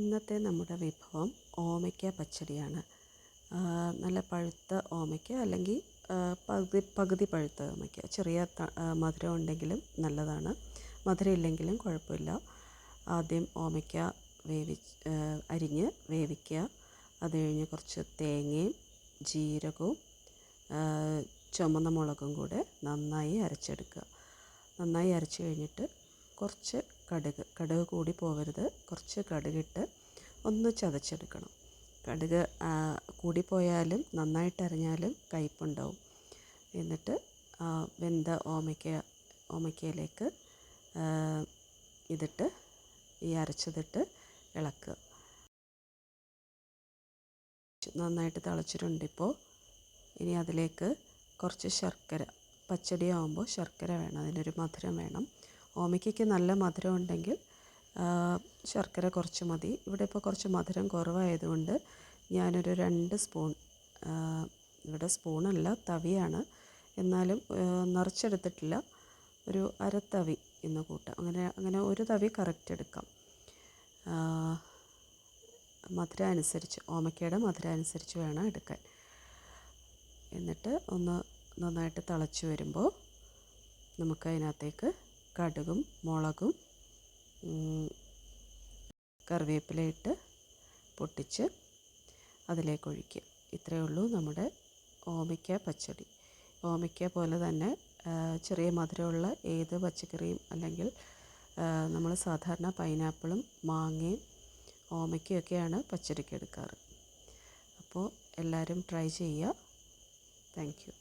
ഇന്നത്തെ നമ്മുടെ വിഭവം ഓമയ്ക്ക പച്ചടിയാണ്. നല്ല പഴുത്ത ഓമയ്ക്ക അല്ലെങ്കിൽ പകുതി പഴുത്ത ഓമയ്ക്ക. ചെറിയ മധുരം ഉണ്ടെങ്കിലും നല്ലതാണ്, മധുരം ഇല്ലെങ്കിലും കുഴപ്പമില്ല. ആദ്യം ഓമയ്ക്ക അരിഞ്ഞ് വേവിക്കുക. അത് കഴിഞ്ഞ് കുറച്ച് തേങ്ങയും ജീരകവും ചുമന്ന മുളകും കൂടെ നന്നായി അരച്ചെടുക്കുക. നന്നായി അരച്ച് കഴിഞ്ഞിട്ട് കുറച്ച് കടുക് കൂടി പോകരുത്, കുറച്ച് കടുകിട്ട് ഒന്ന് ചതച്ചെടുക്കണം. കടുക് കൂടിപ്പോയാലും നന്നായിട്ട് അരിഞ്ഞാലും കയ്പ്പുണ്ടാവും. എന്നിട്ട് വെന്ത ഓമയ്ക്കയിലേക്ക് ഈ അരച്ചതിട്ട് ഇളക്കുക. നന്നായിട്ട് തിളച്ചിട്ടുണ്ട്. ഇപ്പോൾ ഇനി അതിലേക്ക് കുറച്ച് ശർക്കര, പച്ചടി ആകുമ്പോൾ ശർക്കര വേണം, അതിനൊരു മധുരം വേണം. ഓമയ്ക്കയ്ക്ക് നല്ല മധുരം ഉണ്ടെങ്കിൽ ശർക്കര കുറച്ച് മതി. ഇവിടെ ഇപ്പോൾ കുറച്ച് മധുരം കുറവായതുകൊണ്ട് ഞാനൊരു 2 സ്പൂൺ, ഇവിടെ സ്പൂണല്ല തവിയാണ്, എന്നാലും നിറച്ചെടുത്തിട്ടില്ല, ഒരു അരത്തവി ഇന്ന് കൂട്ടാം. അങ്ങനെ ഒരു തവി കറക്റ്റ് എടുക്കാം. മധുരം അനുസരിച്ച്, ഓമയ്ക്കയുടെ മധുരം അനുസരിച്ച് വേണം എടുക്കാൻ. എന്നിട്ട് ഒന്ന് നന്നായിട്ട് തിളച്ച് വരുമ്പോൾ നമുക്ക് അതിനകത്തേക്ക് കടുകും മുളകും കറിവേപ്പിലയിട്ട് പൊട്ടിച്ച് അതിലേക്ക് ഒഴിക്കുക. ഇത്രയേ ഉള്ളൂ നമ്മുടെ ഓമയ്ക്ക പച്ചടി. ഓമയ്ക്ക പോലെ തന്നെ ചെറിയ മധുരമുള്ള ഏത് പച്ചക്കറിയും, അല്ലെങ്കിൽ നമ്മൾ സാധാരണ പൈനാപ്പിളും മാങ്ങയും ഓമയ്ക്കയൊക്കെയാണ് പച്ചടിക്ക് എടുക്കാറ്. അപ്പോൾ എല്ലാവരും ട്രൈ ചെയ്യുക. Thank you.